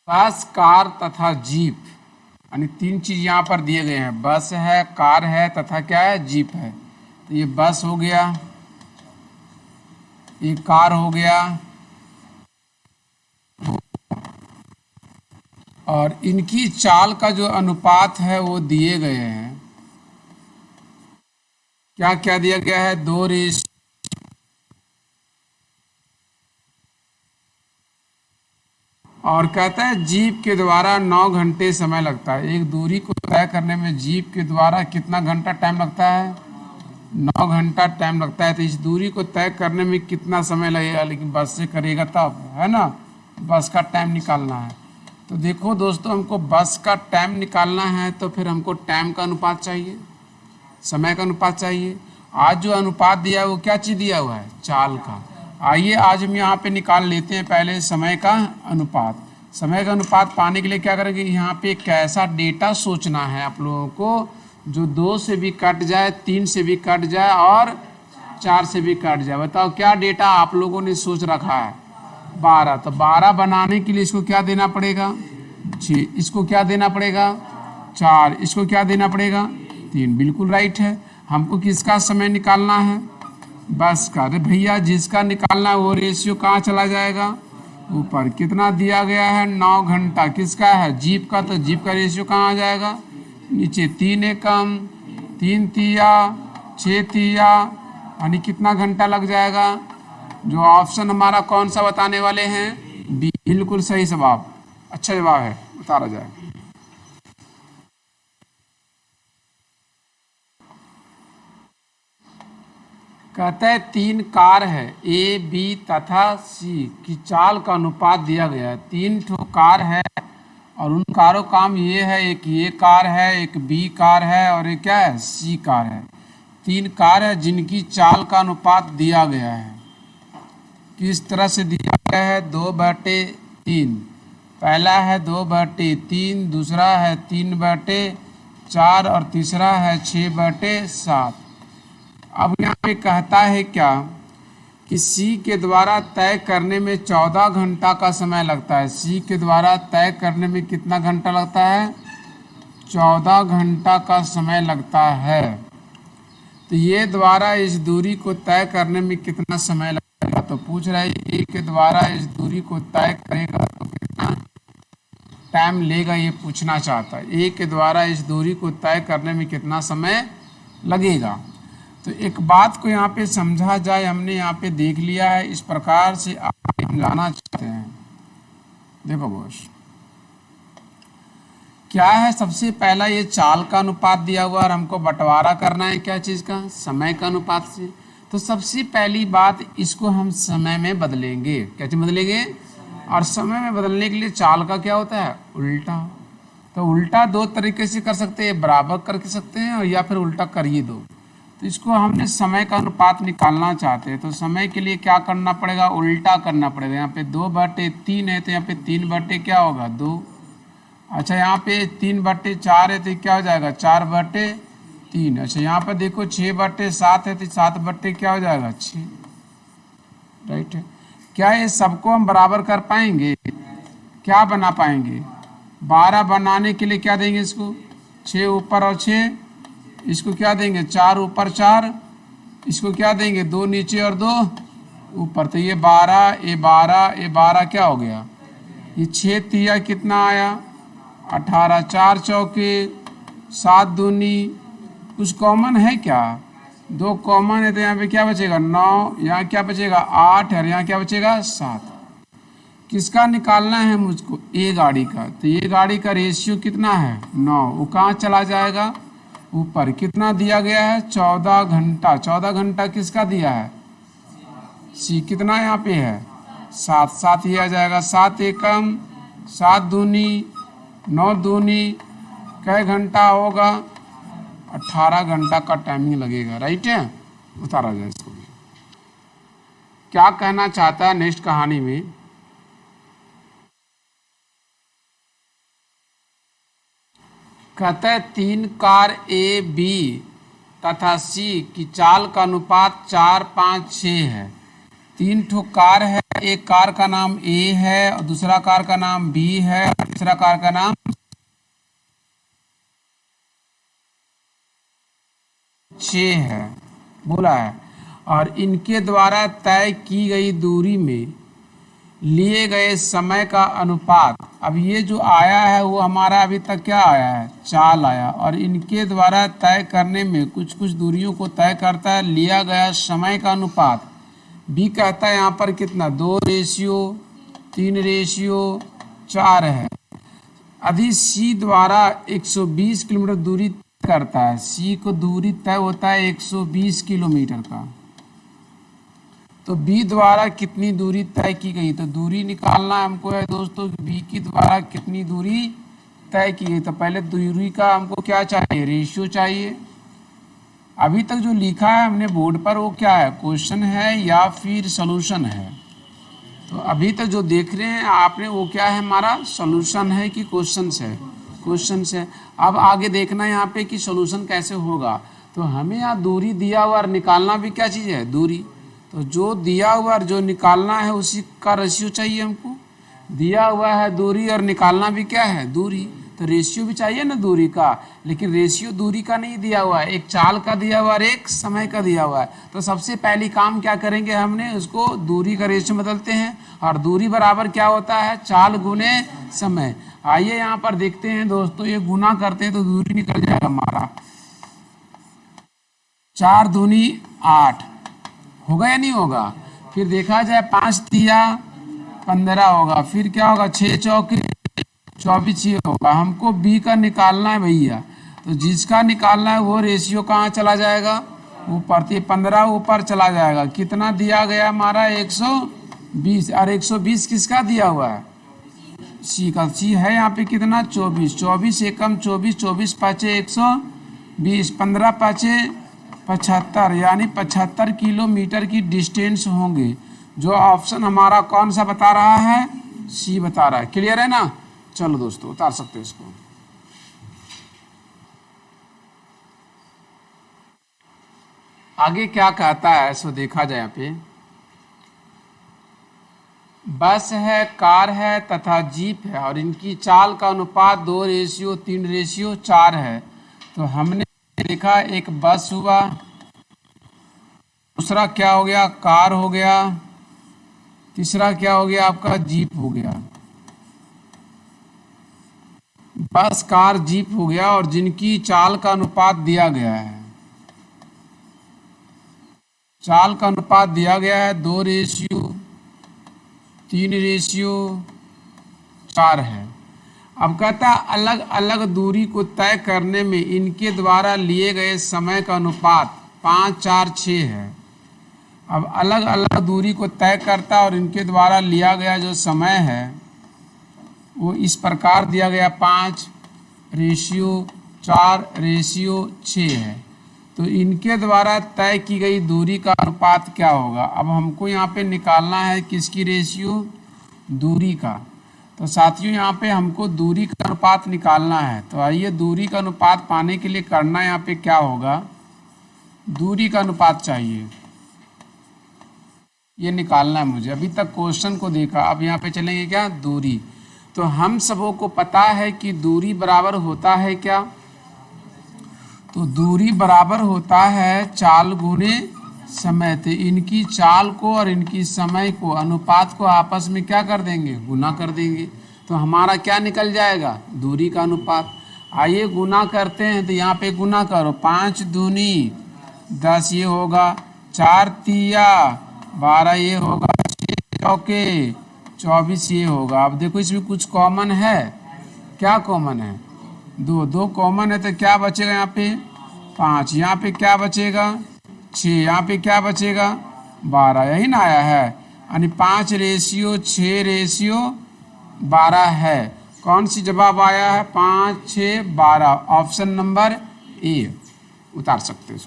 बस, कार तथा जीप, यानी तीन चीज यहाँ पर दिए गए हैं। बस है, कार है तथा क्या है, जीप है। तो ये बस हो गया, ये कार हो गया, और इनकी चाल का जो अनुपात है वो दिए गए हैं। क्या क्या दिया गया है, 2 और कहता है जीप के द्वारा 9 घंटे समय लगता है। एक दूरी को तय करने में जीप के द्वारा कितना घंटा टाइम लगता है, 9 घंटा टाइम लगता है। तो इस दूरी को तय करने में कितना समय लगेगा, लेकिन बस से करेगा तब, है ना। बस का टाइम निकालना है। तो देखो दोस्तों, हमको बस का टाइम निकालना है तो फिर हमको टाइम का अनुपात चाहिए, समय का अनुपात चाहिए। आज जो अनुपात दिया है वो क्या चीज़ दिया हुआ है, चाल का। आइए आज हम यहाँ पे निकाल लेते हैं पहले समय का अनुपात। समय का अनुपात पाने के लिए क्या करेंगे, यहाँ पे कैसा डेटा सोचना है आप लोगों को, जो 2 से भी कट जाए, 3 से भी कट जाए और 4 से भी कट जाए। बताओ क्या डेटा आप लोगों ने सोच रखा है, 12। तो 12 बनाने के लिए इसको क्या देना पड़ेगा, 6। इसको क्या देना पड़ेगा, 4। इसको क्या देना पड़ेगा, 3। बिल्कुल राइट है। हमको किसका समय निकालना है, बस का। अरे भैया, जिसका निकालना है वो रेशियो कहाँ चला जाएगा, ऊपर। कितना दिया गया है, 9 घंटा। किसका है, जीप का। तो जीप का रेशियो कहाँ आ जाएगा, नीचे। 3 एकम, 3 तिया, 6 तिया, यानी कितना घंटा लग जाएगा। जो ऑप्शन हमारा कौन सा बताने वाले हैं, बी। बिल्कुल सही जवाब, अच्छा जवाब है, उतारा जाए। कहते हैं 3 कार है, ए, बी तथा सी की चाल का अनुपात दिया गया है। 3 ठो कार है और उन कारों का काम ये है, एक ये कार है, एक बी कार है और एक क्या है, सी कार है। 3 कार है जिनकी चाल का अनुपात दिया गया है। किस तरह से दिया गया है, 2/3। पहला है 2/3, दूसरा है 3/4 और तीसरा है 6/7। अब यहाँ पे कहता है क्या कि सी के द्वारा तय करने में 14 घंटा का समय लगता है। सी के द्वारा तय करने में कितना घंटा लगता है, 14 घंटा का समय लगता है। तो ये द्वारा इस दूरी को तय करने में कितना समय लगेगा। तो पूछ रहा है ए के द्वारा इस दूरी को तय करेगा तो कितना टाइम लेगा, ये पूछना चाहता है। ए के द्वारा इस दूरी को तय करने में कितना समय लगेगा। तो एक बात को यहाँ पे समझा जाए, हमने यहाँ पे देख लिया है, इस प्रकार से आगे हम लाना चाहते हैं। देखो बॉस, क्या है, सबसे पहला ये चाल का अनुपात दिया हुआ और हमको बंटवारा करना है क्या चीज़ का, समय का अनुपात से। तो सबसे पहली बात, इसको हम समय में बदलेंगे। कैसे बदलेंगे, और समय में बदलने के लिए चाल का क्या होता है, उल्टा। तो उल्टा 2 तरीके से कर सकते हैं, बराबर करके सकते हैं और या फिर उल्टा करिए 2। तो इसको हमने समय का अनुपात निकालना चाहते हैं, तो समय के लिए क्या करना पड़ेगा, उल्टा करना पड़ेगा। यहाँ पे 2/3 है तो यहाँ पे 3 क्या होगा, 2। अच्छा, यहाँ पे 3/4 है तो क्या हो जाएगा, 4/3। अच्छा, यहाँ पर देखो 6/7 है तो 7 क्या हो जाएगा, 6। राइट है। क्या ये सबको हम बराबर कर पाएंगे, क्या बना पाएंगे। 12 बनाने के लिए क्या देंगे इसको, 6 ऊपर और 6, इसको क्या देंगे, 4 ऊपर 4, इसको क्या देंगे, 2 नीचे और 2 ऊपर। तो ये 12, ये 12, ये 12 क्या हो गया, ये 6 तिया कितना आया, 18। 4 चौके 7 दूनी, कुछ कॉमन है क्या, 2 कॉमन है तो यहाँ पे क्या बचेगा, 9। यहाँ क्या बचेगा, 8 और यहाँ क्या बचेगा, 7। किसका निकालना है मुझको, ए गाड़ी का। तो ये गाड़ी का रेशियो कितना है, 9। वो कहाँ चला जाएगा, ऊपर। कितना दिया गया है, 14 घंटा। 14 घंटा किसका दिया है, सी। कितना यहाँ पे है, 7। 7 ही आ जाएगा, 7 एकम 7 दूनी 9 दूनी, कै घंटा होगा, 18 घंटा का टाइमिंग लगेगा। राइट है, उतारा जाए इसको भी। क्या कहना चाहता है नेक्स्ट कहानी में, कहता है 3 कार ए, बी तथा सी की चाल का अनुपात 4, 5, 6 है। 3 ठो कार है, एक कार का नाम ए है और दूसरा कार का नाम बी है और तीसरा कार का नाम चे है, बोला है। और इनके द्वारा तय की गई दूरी में लिए गए समय का अनुपात, अब ये जो आया है वो हमारा अभी तक क्या आया है, चाल आया, और इनके द्वारा तय करने में कुछ कुछ दूरियों को तय करता है लिया गया समय का अनुपात। बी कहता है यहाँ पर कितना, 2:3:4 है। यदि सी द्वारा 120 किलोमीटर दूरी करता है, सी को दूरी तय होता है 120 किलोमीटर का, तो बी द्वारा कितनी दूरी तय की गई, तो दूरी निकालना हमको है दोस्तों, बी की द्वारा कितनी दूरी तय की गई। तो पहले दूरी का हमको क्या चाहिए, रेशियो चाहिए। अभी तक जो लिखा है हमने बोर्ड पर वो क्या है, क्वेश्चन है या फिर सॉल्यूशन है। तो अभी तक जो देख रहे हैं आपने वो क्या है, हमारा सॉल्यूशन है कि क्वेश्चन है, क्वेश्चन है। अब आगे देखना यहाँ पे कि सॉल्यूशन कैसे होगा। तो हमें यहाँ दूरी दिया हुआ और निकालना भी क्या चीज़ है, दूरी। तो जो दिया हुआ और जो निकालना है उसी का रेशियो चाहिए हमको। दिया हुआ है दूरी और निकालना भी क्या है, दूरी, तो रेशियो भी चाहिए ना दूरी का, लेकिन रेशियो दूरी का नहीं दिया हुआ है, एक चाल का दिया हुआ है और एक समय का दिया हुआ है। तो सबसे पहली काम क्या करेंगे, हमने उसको दूरी का रेशियो बदलते हैं, और दूरी बराबर क्या होता है, चाल गुने समय। आइए यहाँ पर देखते हैं दोस्तों, ये गुना करते हैं तो दूरी निकल जाएगा हमारा, 4 दूनी 8 होगा या नहीं होगा। फिर देखा जाए 5 तिया 15 होगा, फिर क्या होगा, 6 चौके 24 होगा। हमको बी का निकालना है भैया, तो जिसका निकालना है वो रेशियो कहाँ चला जाएगा, ऊपर, तो 15 ऊपर चला जाएगा। कितना दिया गया हमारा, 120, और 120 किसका दिया हुआ है, सी का। सी है यहाँ पे कितना, 24, 24 एकम 24, 24 पाँचे 120, 15 पाँचे 75, यानी 75 किलोमीटर की डिस्टेंस होंगे। जो ऑप्शन हमारा कौन सा बता रहा है, सी बता रहा है। क्लियर है ना। चलो दोस्तों उतार सकते हैं इसको। आगे क्या कहता है सो देखा जाए। यहाँ पे बस है, कार है तथा जीप है, और इनकी चाल का अनुपात 2:3:4 है। तो हमने देखा एक बस हुआ, दूसरा क्या हो गया, कार हो गया, तीसरा क्या हो गया आपका, जीप हो गया। बस कार जीप हो गया, और जिनकी चाल का अनुपात दिया गया है, चाल का अनुपात दिया गया है 2:3:4 है। अब कहता है अलग अलग दूरी को तय करने में इनके द्वारा लिए गए समय का अनुपात 5, 4, 6 है। अब अलग अलग दूरी को तय करता और इनके द्वारा लिया गया जो समय है वो इस प्रकार दिया गया, 5:4:6 है। तो इनके द्वारा तय की गई दूरी का अनुपात क्या होगा। अब हमको यहाँ पे निकालना है किसकी रेशियो, दूरी का। तो साथियों यहाँ पे हमको दूरी का अनुपात निकालना है। तो आइए दूरी का अनुपात पाने के लिए करना यहाँ पे क्या होगा, दूरी का अनुपात चाहिए, ये निकालना है मुझे। अभी तक क्वेश्चन को देखा, अब यहाँ पे चलेंगे क्या, दूरी। तो हम सबों को पता है कि दूरी बराबर होता है क्या, तो दूरी बराबर होता है चाल गुने समय। तो इनकी चाल को और इनकी समय को, अनुपात को आपस में क्या कर देंगे, गुना कर देंगे। तो हमारा क्या निकल जाएगा, दूरी का अनुपात। आइए गुना करते हैं। तो यहाँ पे गुना करो, 5 दूनी 10 ये होगा, 4 तिया 12 ये होगा, 6 चौके 24 ये होगा। अब देखो इसमें कुछ कॉमन है, क्या कॉमन है, 2 कॉमन है, तो क्या बचेगा यहाँ पे 5, यहाँ पे क्या बचेगा 6, यहाँ पे क्या बचेगा 12, यही ना आया है, यानी 5:6:12 है। कौन सी जवाब आया है, 5, 6, 12, ऑप्शन नंबर ए। उतार सकते हो इसको।